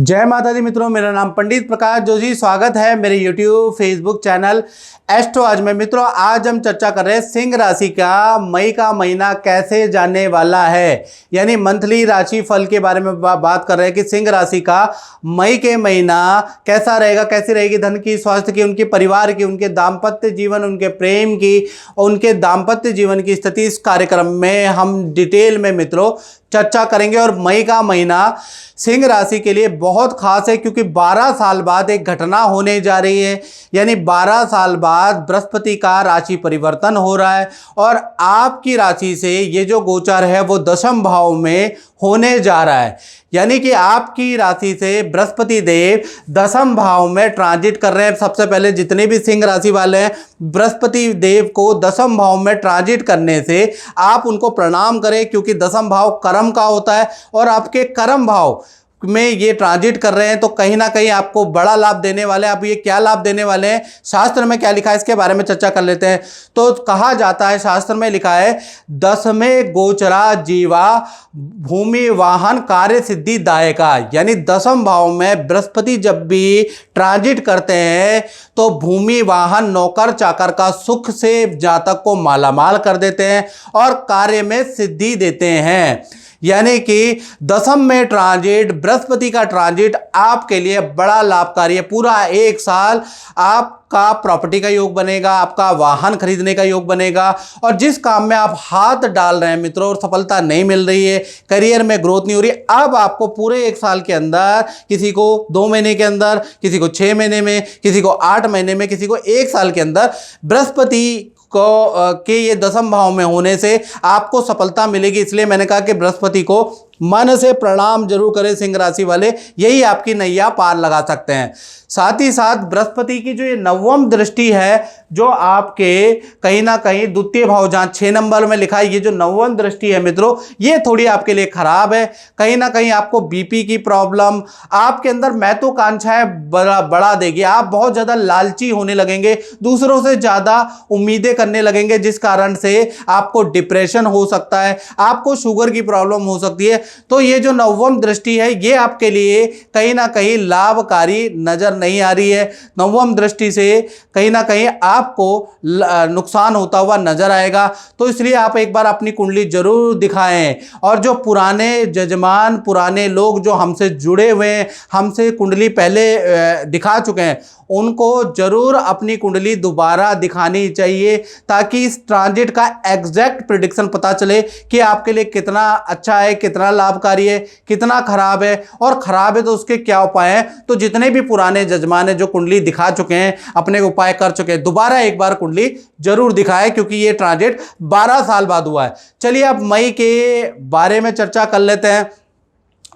जय माता दी मित्रों, मेरा नाम पंडित प्रकाश जोशी। स्वागत है मेरे YouTube फेसबुक चैनल एस्ट्रो आज में। मित्रों, आज हम चर्चा कर रहे हैं सिंह राशि का मई का महीना कैसे जाने वाला है, यानी मंथली राशि फल के बारे में बात कर रहे हैं कि सिंह राशि का मई के महीना कैसा रहेगा, कैसी रहेगी धन की, स्वास्थ्य की, उनके परिवार की, उनके दाम्पत्य जीवन, उनके प्रेम की, उनके दाम्पत्य जीवन की स्थिति। इस कार्यक्रम में हम डिटेल में मित्रों चर्चा करेंगे। और मई का महीना सिंह राशि के लिए बहुत खास है क्योंकि 12 साल बाद एक घटना होने जा रही है, यानी 12 साल बाद बृहस्पति का राशि परिवर्तन हो रहा है और आपकी राशि से ये जो गोचर है वो दशम भाव में होने जा रहा है, यानी कि आपकी राशि से बृहस्पति देव दशम भाव में ट्रांजिट कर रहे हैं। सबसे पहले जितने भी सिंह राशि वाले हैं, बृहस्पति देव को दशम भाव में ट्रांजिट करने से आप उनको प्रणाम करें क्योंकि दशम भाव कर्म का होता है और आपके कर्म भाव में ये ट्रांजिट कर रहे हैं तो कहीं ना कहीं आपको बड़ा लाभ देने वाले हैं। अब ये क्या लाभ देने वाले हैं, शास्त्र में क्या लिखा है, इसके बारे में चर्चा कर लेते हैं। तो कहा जाता है, शास्त्र में लिखा है, दसवें गोचरा जीवा भूमि वाहन कार्य सिद्धि दायका, यानी दशम भाव में बृहस्पति जब भी ट्रांजिट करते हैं तो भूमि वाहन नौकर चाकर का सुख से जातक को मालामाल कर देते हैं और कार्य में सिद्धि देते हैं। यानी कि दशम में ट्रांजिट, बृहस्पति का ट्रांजिट आपके लिए बड़ा लाभकारी है। पूरा एक साल आपका प्रॉपर्टी का योग बनेगा, आपका वाहन खरीदने का योग बनेगा और जिस काम में आप हाथ डाल रहे हैं मित्रों और सफलता नहीं मिल रही है, करियर में ग्रोथ नहीं हो रही, अब आपको पूरे एक साल के अंदर, किसी को 2 महीने के अंदर, किसी को 6 महीने में, किसी को 8 महीने में, किसी को 1 साल के अंदर बृहस्पति के ये दशम भाव में होने से आपको सफलता मिलेगी। इसलिए मैंने कहा कि बृहस्पति को मन से प्रणाम जरूर करें सिंह राशि वाले, यही आपकी नैया पार लगा सकते हैं। साथ ही साथ बृहस्पति की जो ये नवम दृष्टि है जो आपके कहीं ना कहीं द्वितीय भाव, जहां 6 नंबर में लिखा है, ये जो नवम दृष्टि है मित्रों, ये थोड़ी आपके लिए खराब है। कहीं ना कहीं आपको बीपी की प्रॉब्लम, आपके अंदर महत्वाकांक्षाएं बढ़ा देगी। आप बहुत ज़्यादा लालची होने लगेंगे, दूसरों से ज़्यादा उम्मीदें करने लगेंगे, जिस कारण से आपको डिप्रेशन हो सकता है, आपको शुगर की प्रॉब्लम हो सकती है। तो ये जो नवम दृष्टि है ये आपके लिए कहीं ना कहीं लाभकारी नजर नहीं आ रही है। नवम दृष्टि से कहीं ना कहीं आपको नुकसान होता हुआ नजर आएगा। तो इसलिए आप एक बार अपनी कुंडली जरूर दिखाएं और जो पुराने जजमान, पुराने लोग जो हमसे जुड़े हुए हैं, हमसे कुंडली पहले दिखा चुके हैं, उनको जरूर अपनी कुंडली दोबारा दिखानी चाहिए ताकि इस ट्रांजिट का एग्जैक्ट प्रेडिक्शन पता चले कि आपके लिए कितना अच्छा है, कितना लाभकारी है, कितना खराब है, और खराब है तो उसके क्या उपाय हैं। तो जितने भी पुराने जजमान हैं जो कुंडली दिखा चुके हैं, अपने उपाय कर चुके हैं, दोबारा एक बार कुंडली जरूर दिखाएं क्योंकि ये ट्रांजिट 12 साल बाद हुआ है। चलिए अब मई के बारे में चर्चा कर लेते हैं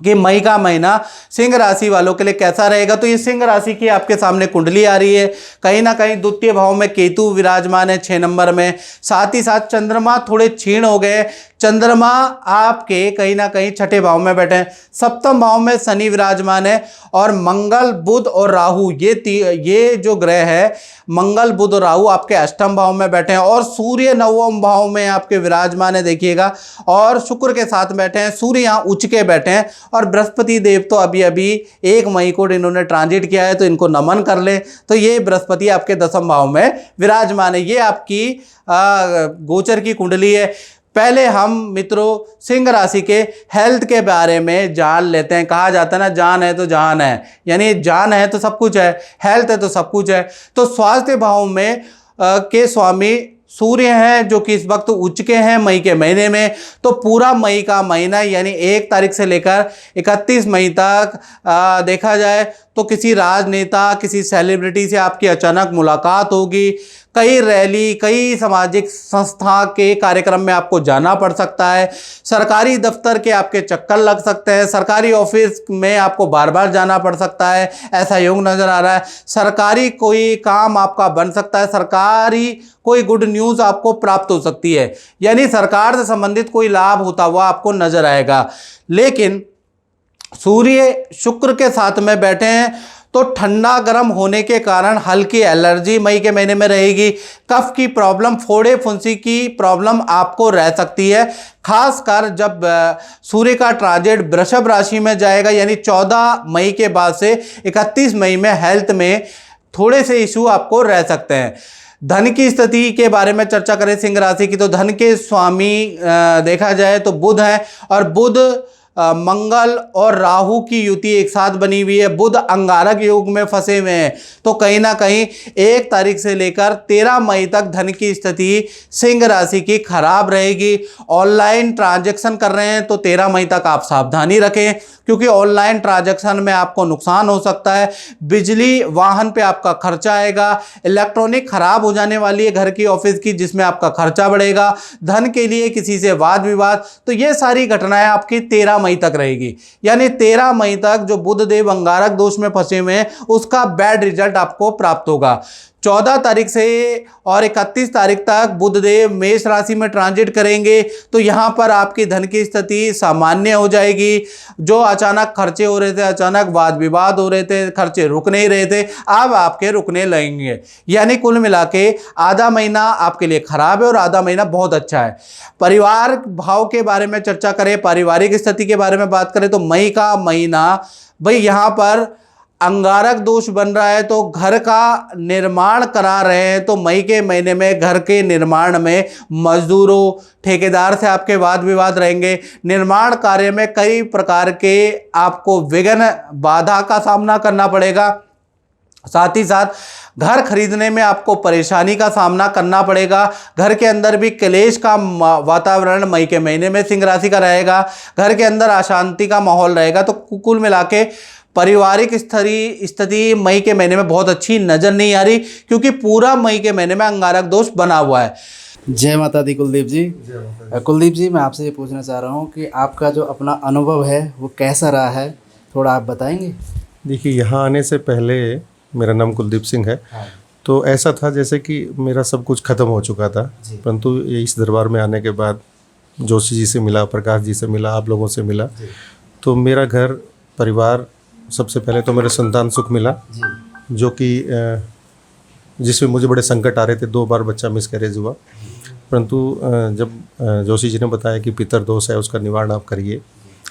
कि मई का महीना सिंह राशि वालों के लिए कैसा रहेगा। तो ये सिंह राशि की आपके सामने कुंडली आ रही है। कहीं ना कहीं द्वितीय भाव में केतु विराजमान है 6 नंबर में। साथ ही साथ चंद्रमा थोड़े क्षीण हो गए। चंद्रमा आपके कहीं ना कहीं 6ठे भाव में बैठे हैं। सप्तम भाव में शनि विराजमान है और मंगल, बुध और राहु, ये जो ग्रह है मंगल, बुध और राहु आपके 8ठम भाव में बैठे हैं और सूर्य 9वें भाव में आपके विराजमान है, देखिएगा, और शुक्र के साथ बैठे हैं। सूर्य यहाँ उच्च के बैठे हैं और बृहस्पति देव तो अभी अभी 1 मई को इन्होंने ट्रांजिट किया है, तो इनको नमन कर ले। तो ये बृहस्पति आपके 10वें भाव में विराजमान है। ये आपकी गोचर की कुंडली है। पहले हम मित्रों सिंह राशि के हेल्थ के बारे में जान लेते हैं। कहा जाता है ना, जान है तो जहान है, यानी जान है तो सब कुछ है, हेल्थ है तो सब कुछ है। तो स्वास्थ्य भाव में के स्वामी सूर्य हैं जो कि इस वक्त उच्च के हैं मई के महीने में। तो पूरा मई का महीना यानी 1 तारीख से लेकर 31 मई तक देखा जाए तो किसी राजनेता, किसी सेलिब्रिटी से आपकी अचानक मुलाकात होगी। कई रैली, कई सामाजिक संस्था के कार्यक्रम में आपको जाना पड़ सकता है। सरकारी दफ्तर के आपके चक्कर लग सकते हैं। सरकारी ऑफिस में आपको बार बार जाना पड़ सकता है, ऐसा योग नज़र आ रहा है। सरकारी कोई काम आपका बन सकता है। सरकारी कोई गुड न्यूज़ आपको प्राप्त हो सकती है, यानी सरकार से संबंधित कोई लाभ होता हुआ आपको नजर आएगा। लेकिन सूर्य शुक्र के साथ में बैठे हैं तो ठंडा गर्म होने के कारण हल्की एलर्जी मई के महीने में रहेगी। कफ की प्रॉब्लम, फोड़े फुंसी की प्रॉब्लम आपको रह सकती है, खासकर जब सूर्य का ट्रांजिट वृषभ राशि में जाएगा, यानी 14 मई के बाद से 31 मई में हेल्थ में थोड़े से इशू आपको रह सकते हैं। धन की स्थिति के बारे में चर्चा करें सिंह राशि की, तो धन के स्वामी देखा जाए तो बुध है, और बुध मंगल और राहु की युति एक साथ बनी हुई है। बुध अंगारक योग में फंसे हुए हैं, तो कहीं ना कहीं 1 तारीख से लेकर 13 मई तक धन की स्थिति सिंह राशि की खराब रहेगी। ऑनलाइन ट्रांजैक्शन कर रहे हैं तो 13 मई तक आप सावधानी रखें, क्योंकि ऑनलाइन ट्रांजैक्शन में आपको नुकसान हो सकता है। बिजली, वाहन पे आपका खर्चा आएगा। इलेक्ट्रॉनिक खराब हो जाने वाली है घर की, ऑफिस की, जिसमें आपका खर्चा बढ़ेगा। धन के लिए किसी से वाद विवाद, तो ये सारी घटनाएं आपकी 13 मई तक रहेगी। यानी 13 मई तक जो बुध देव अंगारक दोष में फंसे हुए हैं उसका बैड रिजल्ट आपको प्राप्त होगा। 14 तारीख से और 31 तारीख तक बुधदेव मेष राशि में ट्रांजिट करेंगे, तो यहाँ पर आपकी धन की स्थिति सामान्य हो जाएगी। जो अचानक खर्चे हो रहे थे, अचानक वाद विवाद हो रहे थे, खर्चे रुक नहीं रहे थे, अब आपके रुकने लगेंगे। यानी कुल मिला के आधा महीना आपके लिए खराब है और आधा महीना बहुत अच्छा है। परिवार भाव के बारे में चर्चा करें, पारिवारिक स्थिति के बारे में बात करें, तो मई का महीना भाई यहाँ पर अंगारक दोष बन रहा है, तो घर का निर्माण करा रहे हैं, तो मई के महीने में घर के निर्माण में मजदूरों, ठेकेदार से आपके वाद विवाद रहेंगे। निर्माण कार्य में कई प्रकार के आपको विघ्न, बाधा का सामना करना पड़ेगा। साथ ही साथ घर खरीदने में आपको परेशानी का सामना करना पड़ेगा। घर के अंदर भी क्लेश का वातावरण मई के महीने में सिंह राशि का रहेगा। घर के अंदर अशांति का माहौल रहेगा। तो कुल मिला के पारिवारिक स्थिति मई के महीने में बहुत अच्छी नजर नहीं आ रही, क्योंकि पूरा मई के महीने में अंगारक दोष बना हुआ है। जय माता दी कुलदीप जी। कुलदीप जी, मैं आपसे ये पूछना चाह रहा हूँ कि आपका जो अपना अनुभव है वो कैसा रहा है, थोड़ा आप बताएंगे? देखिए, यहाँ आने से पहले मेरा नाम कुलदीप सिंह है। तो ऐसा था जैसे कि मेरा सब कुछ ख़त्म हो चुका था, परंतु इस दरबार में आने के बाद जोशी जी से मिला, प्रकाश जी से मिला, आप लोगों से मिला, तो मेरा घर परिवार, सबसे पहले तो मेरे संतान सुख मिला, जो कि जिसमें मुझे बड़े संकट आ रहे थे। 2 बार बच्चा मिसकैरेज हुआ, परंतु जब जोशी जी ने बताया कि पितर दोष है, उसका निवारण आप करिए,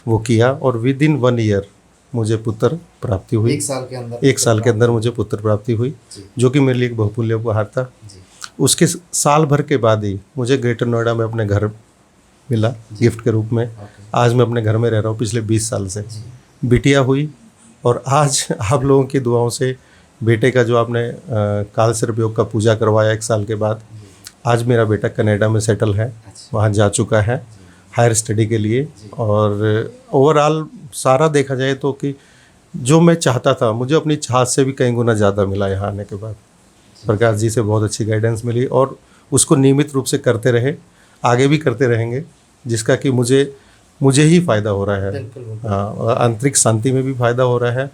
वो किया, और विद इन 1 ईयर मुझे पुत्र प्राप्ति हुई। 1 साल के अंदर? 1 साल के अंदर मुझे पुत्र प्राप्ति हुई, जो कि मेरे लिए एक बहुमूल्य उपहार था। उसके साल भर के बाद ही मुझे ग्रेटर नोएडा में अपने घर मिला गिफ्ट के रूप में। आज मैं अपने घर में रह रहा हूँ पिछले 20 साल से। बिटिया हुई, और आज आप लोगों की दुआओं से बेटे का जो आपने काल सर्प योग का पूजा करवाया 1 साल के बाद, आज मेरा बेटा कनाडा में सेटल है, वहाँ जा चुका है हायर स्टडी के लिए। और ओवरऑल सारा देखा जाए तो कि जो मैं चाहता था, मुझे अपनी चाहत से भी कई गुना ज़्यादा मिला यहाँ आने के बाद। प्रकाश जी से बहुत अच्छी गाइडेंस मिली, और उसको नियमित रूप से करते रहे, आगे भी करते रहेंगे, जिसका कि मुझे ही फ़ायदा हो रहा है। हाँ, आंतरिक शांति में भी फ़ायदा हो रहा है,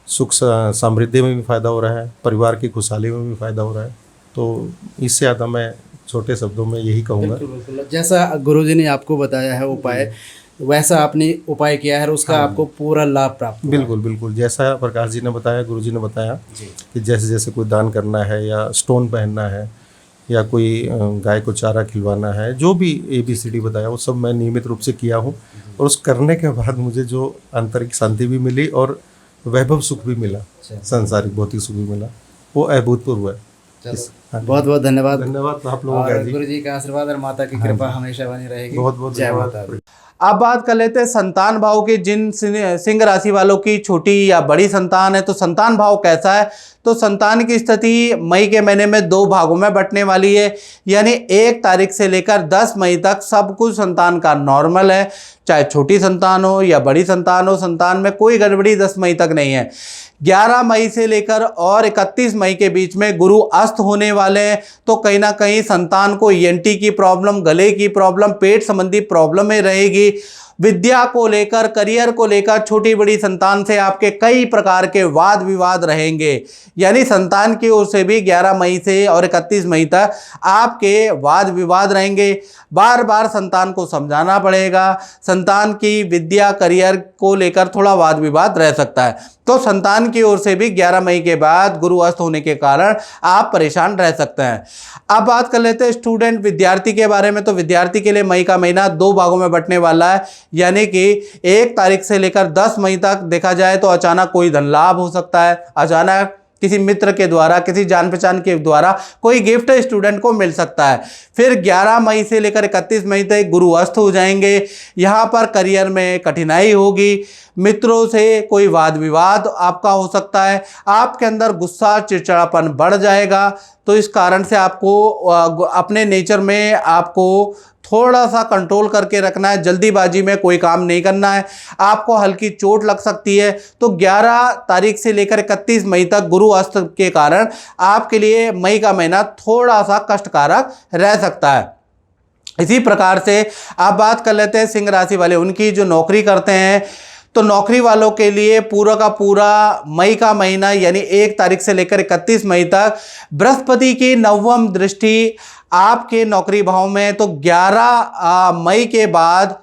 सुख समृद्धि में भी फ़ायदा हो रहा है, परिवार की खुशहाली में भी फ़ायदा हो रहा है। तो इससे ज़्यादा मैं छोटे शब्दों में यही कहूँगा। जैसा गुरुजी ने आपको बताया है उपाय, वैसा आपने उपाय किया है और उसका आपको पूरा लाभ प्राप्त हुआ? बिल्कुल बिल्कुल, जैसा प्रकाश जी ने बताया, गुरुजी ने बताया कि जैसे जैसे कोई दान करना है, या स्टोन पहनना है, या कोई गाय को चारा खिलवाना है, जो भी ABCD बताया, वो सब मैं नियमित रूप से किया हूँ। और उस करने के बाद मुझे जो आंतरिक शांति भी मिली और वैभव सुख भी मिला, सांसारिक भौतिक सुख भी मिला, वो अभूतपूर्व है। बहुत बहुत धन्यवाद। धन्यवाद आप लोगों का। गुरु जी का आशीर्वाद और माता की कृपा हमेशा बनी रहेगी। बहुत बहुत जय धन्यवाद। माता दी। अब बात कर लेते हैं संतान भाव की। जिन सिंह राशि वालों की छोटी या बड़ी संतान है, तो संतान भाव कैसा है? तो संतान की स्थिति मई के महीने में 2 भागों में बंटने वाली है। यानी 1 तारीख से लेकर 10 मई तक सब कुछ संतान का नॉर्मल है, चाहे छोटी संतान हो या बड़ी संतान हो, संतान में कोई गड़बड़ी 10 मई तक नहीं है। 11 मई से लेकर और 31 मई के बीच में गुरु अस्त होने वाले हैं, तो कहीं ना कहीं संतान को ENT की प्रॉब्लम, गले की प्रॉब्लम, पेट संबंधी प्रॉब्लम में रहेगी। विद्या को लेकर, करियर को लेकर छोटी बड़ी संतान से आपके कई प्रकार के वाद विवाद रहेंगे। यानी संतान की ओर से भी 11 मई से और 31 मई तक आपके वाद विवाद रहेंगे। बार बार संतान को समझाना पड़ेगा। संतान की विद्या करियर को लेकर थोड़ा वाद विवाद रह सकता है। तो संतान की ओर से भी 11 मई के बाद गुरु अस्त होने के कारण आप परेशान रह सकते हैं। अब बात कर लेते हैं स्टूडेंट विद्यार्थी के बारे में। तो विद्यार्थी के लिए मई का महीना 2 भागों में बंटने वाला है। यानी कि 1 तारीख से लेकर 10 मई तक देखा जाए तो अचानक कोई धन लाभ हो सकता है, अचानक किसी मित्र के द्वारा, किसी जान पहचान के द्वारा कोई गिफ्ट स्टूडेंट को मिल सकता है। फिर 11 मई से लेकर 31 मई तक गुरु अस्त हो जाएंगे। यहाँ पर करियर में कठिनाई होगी, मित्रों से कोई वाद विवाद आपका हो सकता है, आपके अंदर गुस्सा चिड़चिड़ापन बढ़ जाएगा। तो इस कारण से आपको अपने नेचर में आपको थोड़ा सा कंट्रोल करके रखना है। जल्दीबाजी में कोई काम नहीं करना है, आपको हल्की चोट लग सकती है। तो 11 तारीख से लेकर 31 मई तक गुरु अस्त के कारण आपके लिए मई का महीना थोड़ा सा कष्टकारक रह सकता है। इसी प्रकार से आप बात कर लेते हैं सिंह राशि वाले, उनकी जो नौकरी करते हैं। तो नौकरी वालों के लिए पूरा का पूरा मई का महीना यानी 1 तारीख से लेकर 31 मई तक बृहस्पति की 9वीं दृष्टि आपके नौकरी भाव में। तो 11 मई के बाद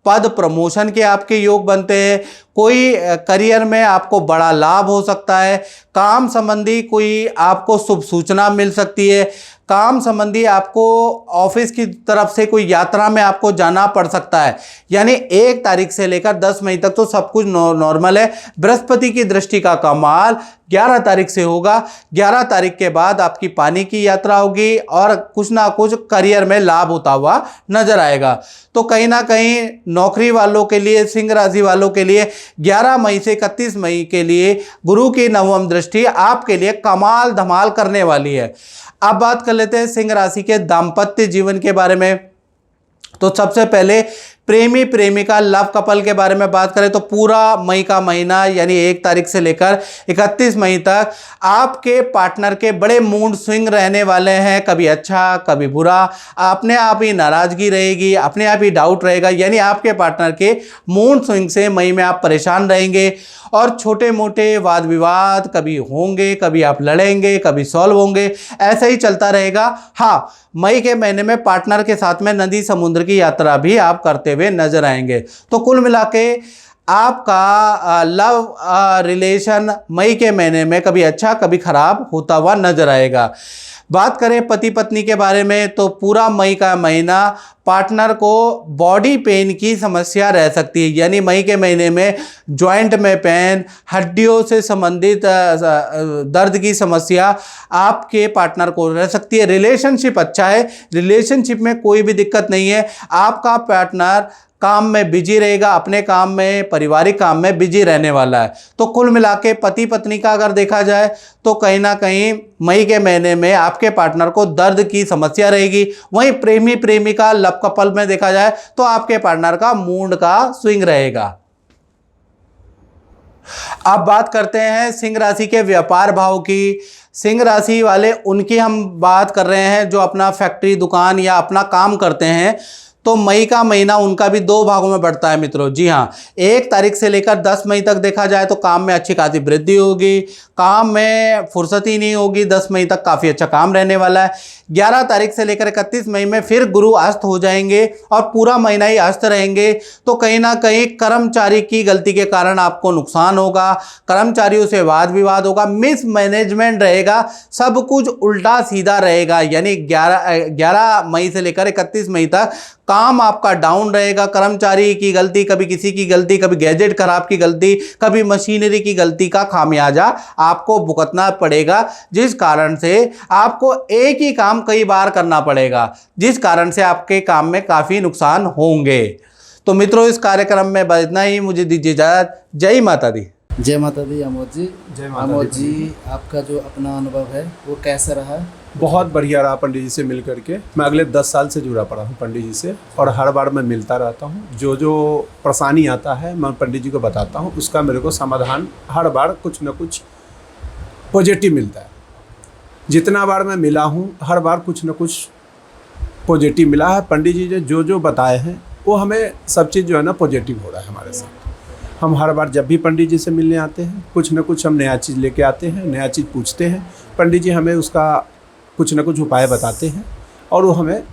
पद प्रमोशन के आपके योग बनते हैं। कोई करियर में आपको बड़ा लाभ हो सकता है। काम संबंधी कोई आपको शुभ सूचना मिल सकती है। काम संबंधी आपको ऑफिस की तरफ से कोई यात्रा में आपको जाना पड़ सकता है। यानी 1 तारीख से लेकर 10 मई तक तो सब कुछ नॉर्मल है। बृहस्पति की दृष्टि का कमाल 11 तारीख से होगा। 11 तारीख के बाद आपकी पानी की यात्रा होगी और कुछ ना कुछ करियर में लाभ होता हुआ नजर आएगा। तो कहीं ना कहीं नौकरी वालों के लिए, सिंह राशि वालों के लिए 11 मई से 31 मई के लिए गुरु की 9वीं दृष्टि आपके लिए कमाल धमाल करने वाली है। अब बात कर लेते हैं सिंह राशि के दाम्पत्य जीवन के बारे में। तो सबसे पहले प्रेमी प्रेमिका लव कपल के बारे में बात करें तो पूरा मई का महीना यानी 1 तारीख से लेकर 31 मई तक आपके पार्टनर के बड़े मूड स्विंग रहने वाले हैं। कभी अच्छा कभी बुरा, अपने आप ही नाराजगी रहेगी, अपने आप ही डाउट रहेगा। यानी आपके पार्टनर के मूड स्विंग से मई में आप परेशान रहेंगे और छोटे मोटे वाद विवाद कभी होंगे, कभी आप लड़ेंगे, कभी सॉल्व होंगे, ऐसा ही चलता रहेगा। हाँ, मई के महीने में पार्टनर के साथ में नदी समुद्र की यात्रा भी आप करते हुए नजर आएंगे। तो कुल मिला के आपका लव रिलेशन मई के महीने में कभी अच्छा कभी खराब होता हुआ नजर आएगा। बात करें पति पत्नी के बारे में तो पूरा मई का महीना पार्टनर को बॉडी पेन की समस्या रह सकती है। यानी मई के महीने में जॉइंट में पेन, हड्डियों से संबंधित दर्द की समस्या आपके पार्टनर को रह सकती है। रिलेशनशिप अच्छा है, रिलेशनशिप में कोई भी दिक्कत नहीं है। आपका पार्टनर काम में बिजी रहेगा, अपने काम में, पारिवारिक काम में बिजी रहने वाला है। तो कुल मिला के पति पत्नी का अगर देखा जाए तो कहीं ना कहीं मई के महीने में आपके पार्टनर को दर्द की समस्या रहेगी। वहीं प्रेमी प्रेमिका लव कपल में देखा जाए तो आपके पार्टनर का मूड का स्विंग रहेगा। अब बात करते हैं सिंह राशि के व्यापार भाव की। सिंह राशि वाले उनकी हम बात कर रहे हैं जो अपना फैक्ट्री, दुकान या अपना काम करते हैं। तो मई का महीना उनका भी 2 भागों में बढ़ता है मित्रों। जी हाँ, 1 तारीख से लेकर 10 मई तक देखा जाए तो काम में अच्छी खासी वृद्धि होगी, काम में फुर्सत ही नहीं होगी। 10 मई तक काफ़ी अच्छा काम रहने वाला है। 11 तारीख से लेकर 31 मई में फिर गुरु अस्त हो जाएंगे और पूरा महीना ही अस्त रहेंगे। तो कहीं ना कहीं कर्मचारी की गलती के कारण आपको नुकसान होगा, कर्मचारियों से वाद विवाद होगा, मिसमैनेजमेंट रहेगा, सब कुछ उल्टा सीधा रहेगा। यानी 11 मई से लेकर 31 मई तक काम आपका डाउन रहेगा। कर्मचारी की गलती, कभी किसी की गलती, कभी गैजेट खराब की गलती, कभी मशीनरी की गलती का खामियाजा आपको भुगतना पड़ेगा, जिस कारण से आपको एक ही काम कई बार करना पड़ेगा, जिस कारण से आपके काम में काफ़ी नुकसान होंगे। तो मित्रों, इस कार्यक्रम में बस इतना ही। मुझे दीजिए इजाज़त। जय माता दी। जय माता दी। अमोद जी, जय माता अमोद दी। जी, आपका जो अपना अनुभव है वो कैसा रहा? बहुत बढ़िया रहा पंडित जी से मिल करके। मैं अगले 10 साल से जुड़ा पड़ा हूँ पंडित जी से और हर बार मैं मिलता रहता हूँ। जो जो परेशानी आता है मैं पंडित जी को बताता हूँ, उसका मेरे को समाधान हर बार कुछ न कुछ पॉजिटिव मिलता है। जितना बार मैं मिला हूँ हर बार कुछ न कुछ पॉजिटिव मिला है। पंडित जी ने जो जो बताए हैं वो हमें सब चीज़ जो है ना पॉजिटिव हो रहा है हमारे साथ। हम हर बार जब भी पंडित जी से मिलने आते हैं कुछ ना कुछ हम नया चीज़ लेके आते हैं, नया चीज़ पूछते हैं, पंडित जी हमें उसका कुछ ना कुछ उपाय बताते हैं और वो हमें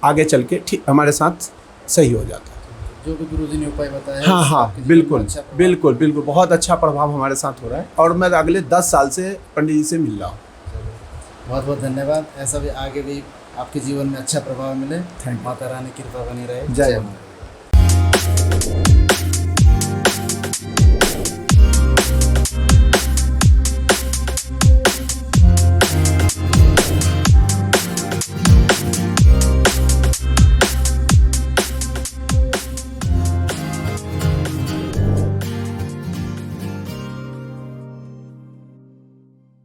आगे चल के ठीक हमारे साथ सही हो जाता है। जो भी गुरुजी ने उपाय बताया है, हाँ उससे हाँ आपके जीवन में बिल्कुल अच्छा प्रभाव- बिल्कुल बिल्कुल बहुत अच्छा प्रभाव हमारे साथ हो रहा है और मैं अगले 10 साल से पंडित जी से मिल रहा हूँ। बहुत बहुत धन्यवाद। ऐसा भी आगे भी आपके जीवन में अच्छा प्रभाव मिले। Thank you. माता रानी कृपा बनी रहे। जय माता।